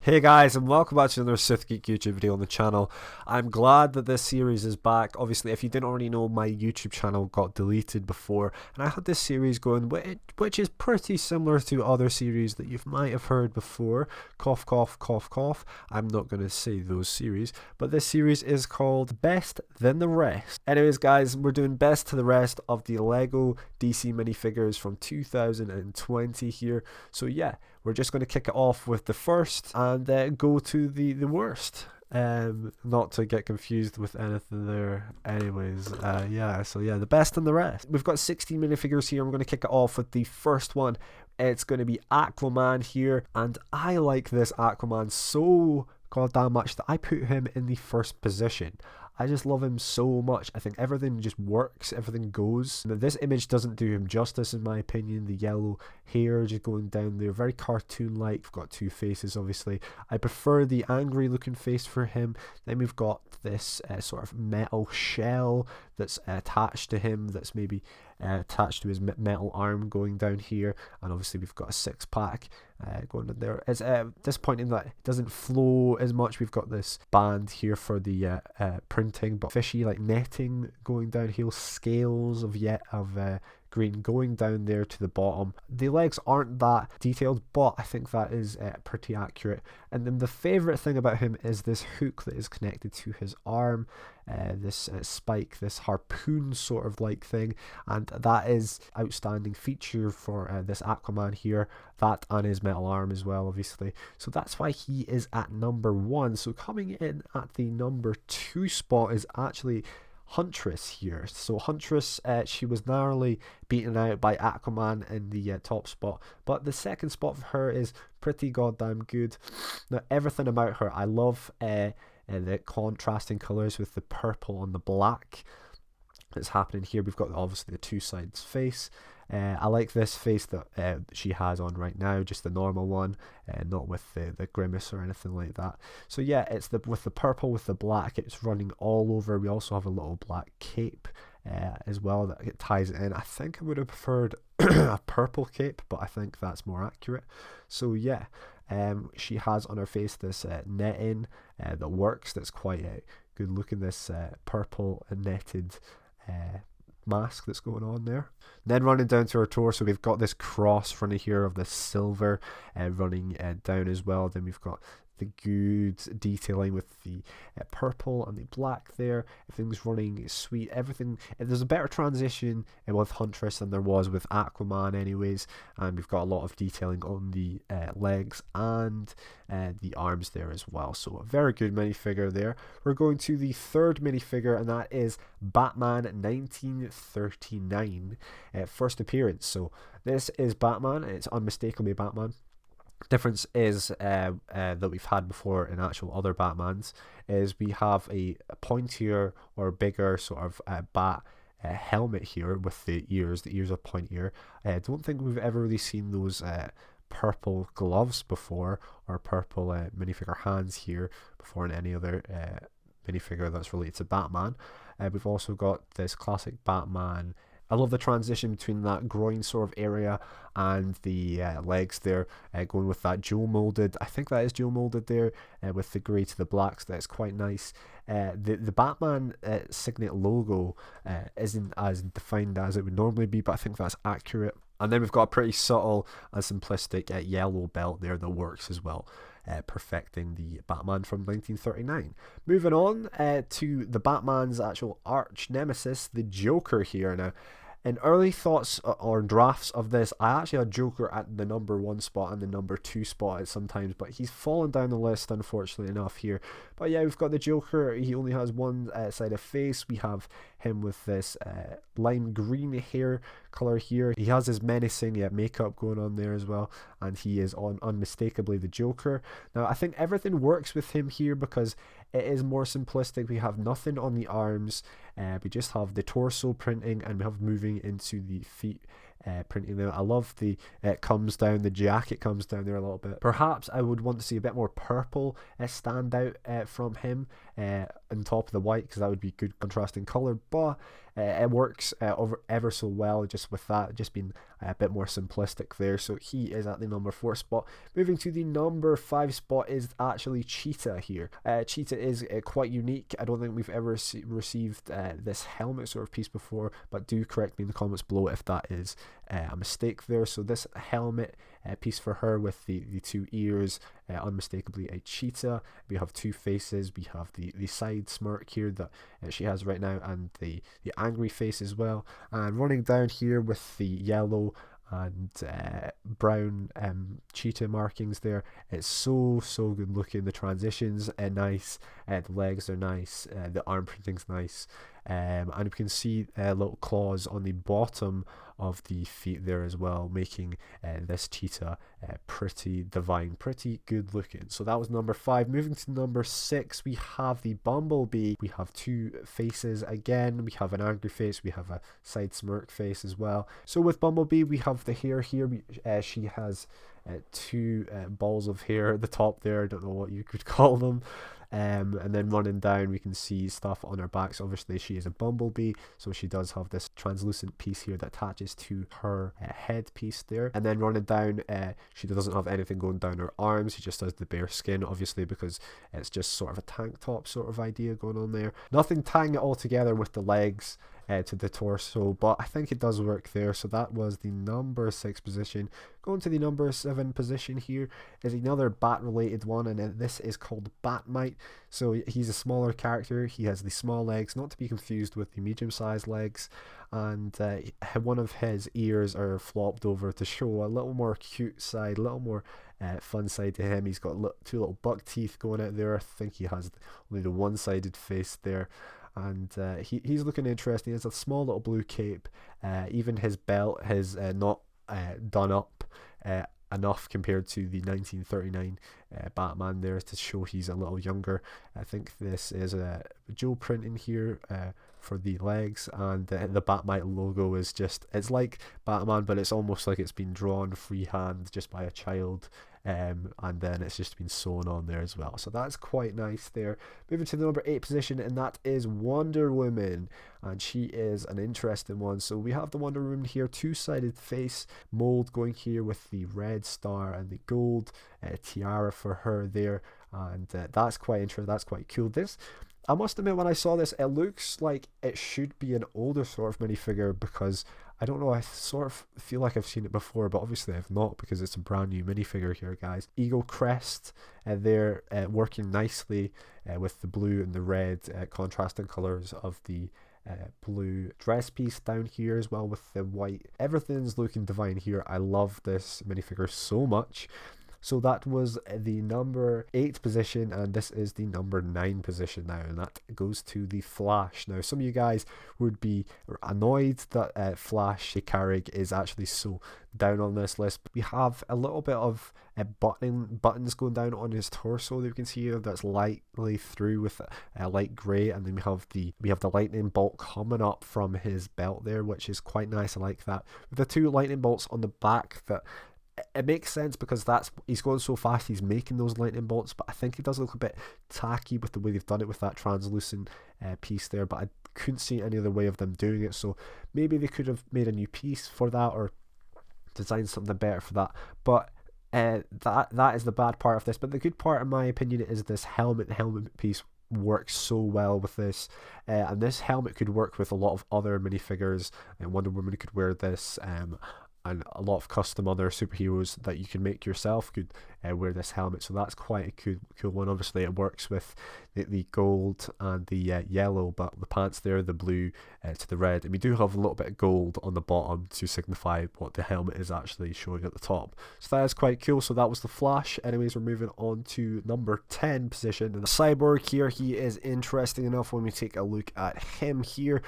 Hey guys, and welcome back to another SithGeek YouTube video on the channel. I'm glad that this series is back. Obviously, if you didn't already know, my YouTube channel got deleted before, and I had this series going, which is pretty similar to other series that you might have heard before. Cough, cough, cough, cough. I'm not going to say those series, but this series is called Best Than the Rest. Anyways, guys, we're doing Best to the Rest of the Lego DC minifigures from 2020 here. So yeah, we're just going to kick it off with the first and go to the worst. Not to get confused with anything there. Anyways, the best and the rest. We've got 16 minifigures here. I'm going to kick it off with the first one. It's going to be Aquaman here, and I like this Aquaman so goddamn much that I put him in the first position. I just love him so much. I think everything just works, everything goes. Now, this image doesn't do him justice in my opinion. The yellow hair just going down there, very cartoon-like. We've got two faces, obviously. I prefer the angry looking face for him. Then we've got this sort of metal shell that's attached to him, that's maybe attached to his metal arm going down here, and obviously we've got a six-pack going in there. It's disappointing that it doesn't flow as much. We've got this band here for the printing, but fishy like netting going down here, scales of green going down there to the bottom. The legs aren't that detailed, but I think that is pretty accurate. And then the favourite thing about him is this hook that is connected to his arm, this spike, this harpoon sort of like thing, and that is outstanding feature for this Aquaman here, that and his metal arm as well, obviously. So that's why he is at number 1. So coming in at the number 2 spot is actually Huntress here. So Huntress, she was narrowly beaten out by Aquaman in the top spot, but the second spot for her is pretty goddamn good. Now everything about her I love. The contrasting colours with the purple and the black that's happening here. We've got obviously the two sides face. I like this face that she has on right now, just the normal one, not with the grimace or anything like that. So yeah, it's with the purple with the black, it's running all over. We also have a little black cape as well that it ties it in. I think I would have preferred a purple cape, but I think that's more accurate. So yeah, she has on her face this netting that works, that's quite good looking, this purple netted mask that's going on there. Then running down to her torso, we've got this cross running here of the silver running down as well. Then we've got the good detailing with the purple and the black there. Everything's running sweet. Everything, there's a better transition with Huntress than there was with Aquaman anyways, and we've got a lot of detailing on the legs and the arms there as well. So a very good minifigure there. We're going to the third minifigure, and that is Batman 1939 first appearance. So this is Batman. It's unmistakably Batman. Difference is that we've had before in actual other Batmans is we have a pointier or bigger sort of bat helmet here with the ears. The ears are pointier. I don't think we've ever really seen those purple gloves before, or purple minifigure hands here before in any other minifigure that's related to Batman. We've also got this classic Batman. I love the transition between that groin sort of area and the legs there, going with that dual molded. I think that is dual molded there, with the grey to the blacks. That's quite nice. The Batman signet logo isn't as defined as it would normally be, but I think that's accurate. And then we've got a pretty subtle and simplistic yellow belt there that works as well, perfecting the Batman from 1939. Moving on to the Batman's actual arch nemesis, the Joker here. Now, in early thoughts or drafts of this, I actually had Joker at the number 1 spot and the number 2 spot at sometimes, but he's fallen down the list unfortunately enough here. But yeah, we've got the Joker. He only has one side of face. We have him with this lime green hair color here. He has his menacing makeup going on there as well, and he is unmistakably the Joker. Now I think everything works with him here because it is more simplistic. We have nothing on the arms, we just have the torso printing, and we have moving into the feet printing there. I love the it comes down, the jacket comes down there a little bit. Perhaps I would want to see a bit more purple stand out from him on top of the white because that would be good contrasting color, but it works ever so well just with that just being a bit more simplistic there. So he is at the number 4 spot. Moving to the number 5 spot is actually Cheetah here. Cheetah is quite unique. I don't think we've ever received this helmet sort of piece before, but do correct me in the comments below if that is a mistake there. So this helmet piece for her with the 2 ears, unmistakably a cheetah. We have 2 faces. We have the side smirk here that she has right now, and the angry face as well. And running down here with the yellow and brown cheetah markings there, it's so good looking. The transitions are nice, the legs are nice, the arm printing's nice, and we can see little claws on the bottom of the feet there as well, making this cheetah pretty divine, pretty good looking. So that was number 5. Moving to number 6, we have the Bumblebee. We have 2 faces again. We have an angry face, we have a side smirk face as well. So with Bumblebee, we have the hair here. She has 2 balls of hair at the top there. I don't know what you could call them. And then running down, we can see stuff on her back. So obviously she is a bumblebee, so she does have this translucent piece here that attaches to her head piece there. And then running down, she doesn't have anything going down her arms. She just has the bare skin, obviously, because it's just sort of a tank top sort of idea going on there. Nothing tying it all together with the legs to the torso, but I think it does work there. So that was the number 6 position. Going to the number 7 position here is another bat related one, and this is called Batmite. So he's a smaller character. He has the small legs, not to be confused with the medium sized legs, and one of his ears are flopped over to show a little more cute side, a little more fun side to him. He's got 2 little buck teeth going out there. I think he has only the one-sided face there. And he's looking interesting. He has a small little blue cape. Even his belt has not done up enough compared to the 1939 Batman there to show he's a little younger. I think this is a Joe print in here for the legs, and the Batmite logo is just, it's like Batman, but it's almost like it's been drawn freehand just by a child. And then it's just been sewn on there as well. So that's quite nice there. Moving to the number 8 position, and that is Wonder Woman. And she is an interesting one. So we have the Wonder Woman here, 2-sided face mold going here with the red star and the gold tiara for her there. And that's quite interesting. That's quite cool. This, I must admit, when I saw this, it looks like it should be an older sort of minifigure, because I don't know, I sort of feel like I've seen it before, but obviously I've not, because it's a brand new minifigure here, guys. Eagle crest there, working nicely with the blue and the red contrasting colours of the blue dress piece down here as well with the white. Everything's looking divine here. I love this minifigure so much. So that was the number 8 position, and this is the number 9 position now, and that goes to the Flash. Now, some of you guys would be annoyed that Flash Carrig is actually so down on this list. We have a little bit of buttons going down on his torso that you can see here that's lightly through with light grey, and then we have the lightning bolt coming up from his belt there, which is quite nice. I like that. With the 2 lightning bolts on the back, that it makes sense because he's going so fast, he's making those lightning bolts, but I think it does look a bit tacky with the way they've done it with that translucent piece there, but I couldn't see any other way of them doing it. So maybe they could have made a new piece for that or designed something better for that. But that is the bad part of this. But the good part, in my opinion, is this helmet. The helmet piece works so well with this, and this helmet could work with a lot of other minifigures, and Wonder Woman could wear this, and a lot of custom other superheroes that you can make yourself could wear this helmet. So that's quite a cool one. Obviously it works with the gold and the yellow, but the pants there, the blue to the red, and we do have a little bit of gold on the bottom to signify what the helmet is actually showing at the top. So that is quite cool. So that was the Flash. Anyways, we're moving on to number 10 position, and the Cyborg here. He is interesting enough when we take a look at him here.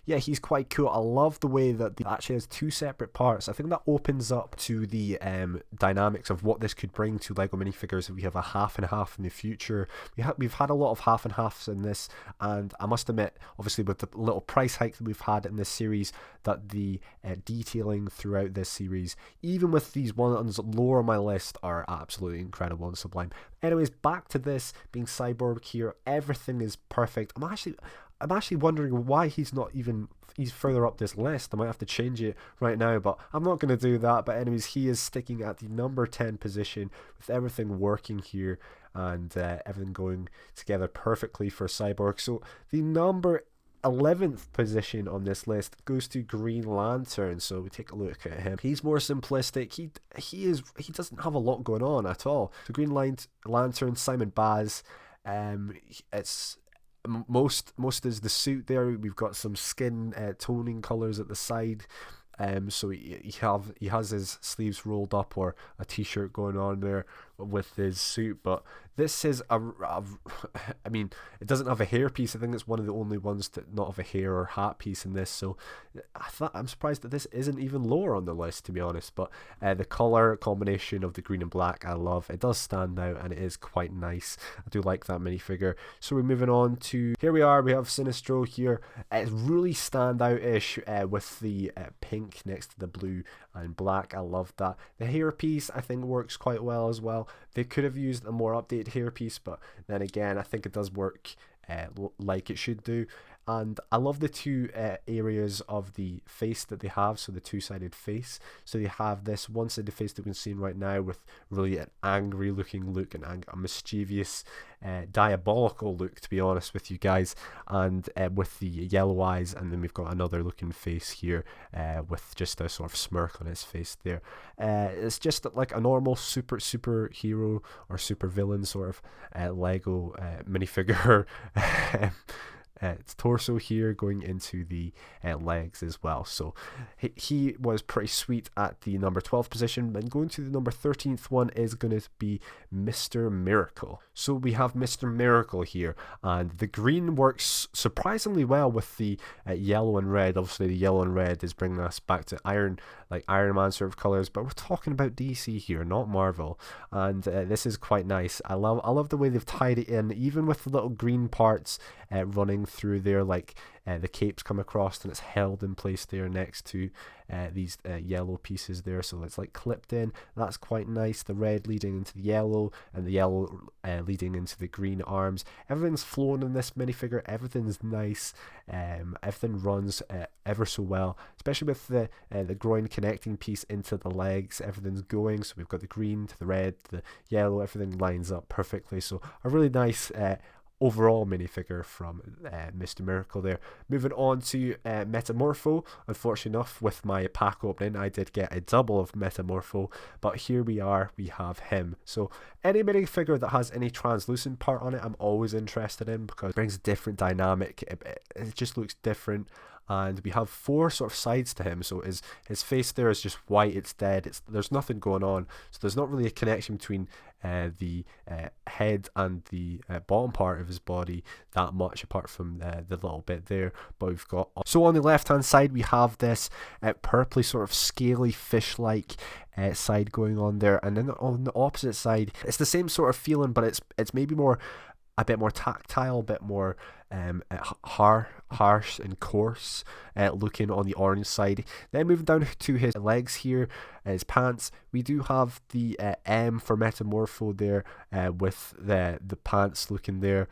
yeah, he's quite cool. I love the way that it actually has two separate parts. I think that opens up to the dynamics of what this could bring to Lego minifigures if we have a half and half in the future. We've had a lot of half and halves in this, and I must admit, obviously with the little price hike that we've had in this series, that the detailing throughout this series, even with these ones lower on my list, are absolutely incredible and sublime. Anyways, back to this being Cyborg here. Everything is perfect. I'm actually wondering why he's further up this list. I might have to change it right now, but I'm not going to do that. But anyways, he is sticking at the number 10 position with everything working here and everything going together perfectly for Cyborg. So the number 11th position on this list goes to Green Lantern. So we take a look at him. He's more simplistic. He doesn't have a lot going on at all. So Green Lantern, Simon Baz. It's most is the suit there. We've got some skin toning colors at the side. So he has his sleeves rolled up or a t-shirt going on there with his suit, but this is I mean, it doesn't have a hair piece. I think it's one of the only ones that not have a hair or hat piece in this, so I'm surprised that this isn't even lower on the list, to be honest. But the color combination of the green and black I love. It does stand out and it is quite nice. I do like that minifigure. So we're moving on to, here we are, we have Sinestro here. It's really standout-ish with the pink next to the blue and black. I love that. The hair piece I think works quite well as well. They could have used a more updated hair piece, but then again I think it does work like it should do. And I love the two areas of the face that they have, so the two-sided face. So they have this one-sided face that we're seeing right now with really an angry looking look and a mischievous, diabolical look, to be honest with you guys, and with the yellow eyes. And then we've got another looking face here with just a sort of smirk on his face there. It's just like a normal superhero or super villain sort of Lego minifigure. Its torso here going into the legs as well. So he was pretty sweet at the number 12th position. And going to the number 13th one is going to be Mr. Miracle. So we have Mr. Miracle here, and the green works surprisingly well with the yellow and red. Obviously the yellow and red is bringing us back to Iron Man sort of colors, but we're talking about DC here, not Marvel. And this is quite nice. I love the way they've tied it in, even with the little green parts running through there, like the capes come across and it's held in place there next to these yellow pieces there, so it's like clipped in. That's quite nice. The red leading into the yellow and the yellow leading into the green arms. Everything's flowing in this minifigure. Everything's nice. Everything runs ever so well, especially with the groin connecting piece into the legs. Everything's going, so we've got the green to the red, the yellow, everything lines up perfectly. So a really nice overall minifigure from Mr. Miracle there. Moving on to Metamorpho. Unfortunately enough, with my pack opening I did get a double of Metamorpho, but here we have him. So any minifigure that has any translucent part on it I'm always interested in, because it brings a different dynamic. It just looks different. And we have four sort of sides to him. So his face there is just white, it's dead, there's nothing going on. So there's not really a connection between the head and the bottom part of his body that much, apart from the little bit there. But we've got, so on the left hand side we have this purpley sort of scaly fish-like side going on there, and then on the opposite side it's the same sort of feeling, but it's maybe a bit more tactile, a bit more harsh and coarse looking on the orange side. Then moving down to his legs here, his pants, we do have the M for Metamorpho there, with the pants looking there,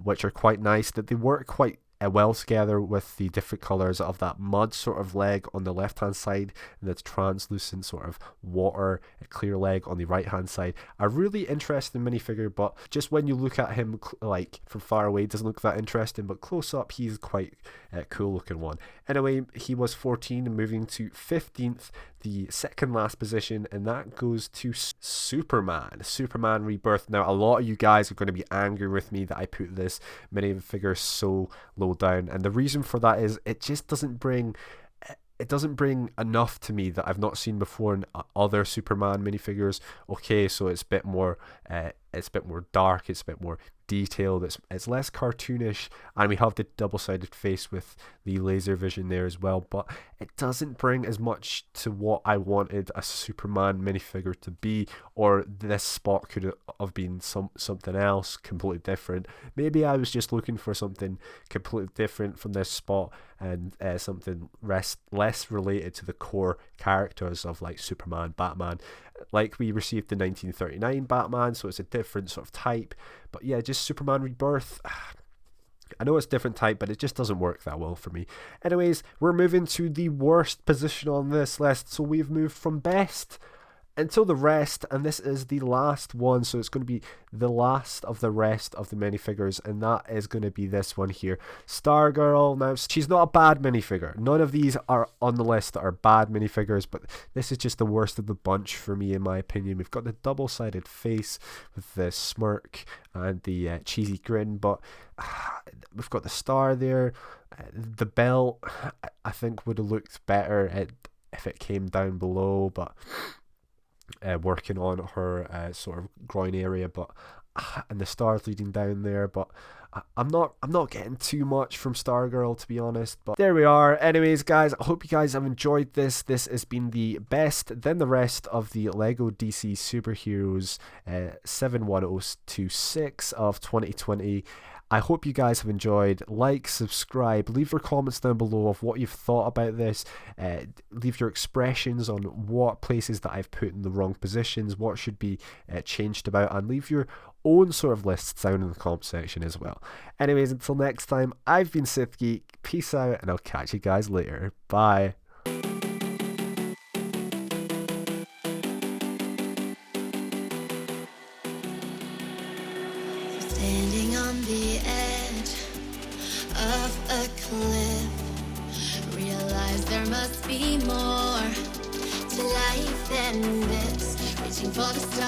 which are quite nice. That they work quite well together with the different colors of that mud sort of leg on the left hand side and the translucent sort of water clear leg on the right hand side. A really interesting minifigure, but just when you look at him like from far away it doesn't look that interesting, but close up he's quite a cool looking one. Anyway, he was 14 and moving to 15th, the second last position, and that goes to Superman Rebirth. Now a lot of you guys are going to be angry with me that I put this minifigure so low down, and the reason for that is it just doesn't bring enough to me that I've not seen before in other Superman minifigures. Okay, so it's a bit more it's a bit more dark, it's a bit more detailed, it's less cartoonish, and we have the double-sided face with the laser vision there as well, but it doesn't bring as much to what I wanted a Superman minifigure to be, or this spot could have been something else completely different. Maybe I was just looking for something completely different from this spot, and something less related to the core characters of like Superman, Batman. Like we received the 1939 Batman, so it's a different sort of type. But yeah, just Superman Rebirth, I know it's different type, but it just doesn't work that well for me. Anyways, we're moving to the worst position on this list. So we've moved from best until the rest, and this is the last one, so it's going to be the last of the rest of the minifigures, and that is going to be this one here, Stargirl. Now, she's not a bad minifigure. None of these are on the list that are bad minifigures, but this is just the worst of the bunch for me, in my opinion. We've got the double-sided face with the smirk and the cheesy grin, but we've got the star there. The belt, I think, would have looked better if it came down below, but working on her sort of groin area, but and the stars leading down there, but I'm not getting too much from Stargirl, to be honest. But there we are. Anyways, guys, I hope you guys have enjoyed this. This has been the best then the rest of the Lego DC Superheroes 71026 of 2020. I hope you guys have enjoyed. Like, subscribe, leave your comments down below of what you've thought about this. Leave your expressions on what places that I've put in the wrong positions, what should be changed about, and leave your own sort of lists down in the comment section as well. Anyways, until next time, I've been SithGeek. Peace out, and I'll catch you guys later. Bye. Standing on the edge of a cliff, realize there must be more to life than this. Reaching for the stars.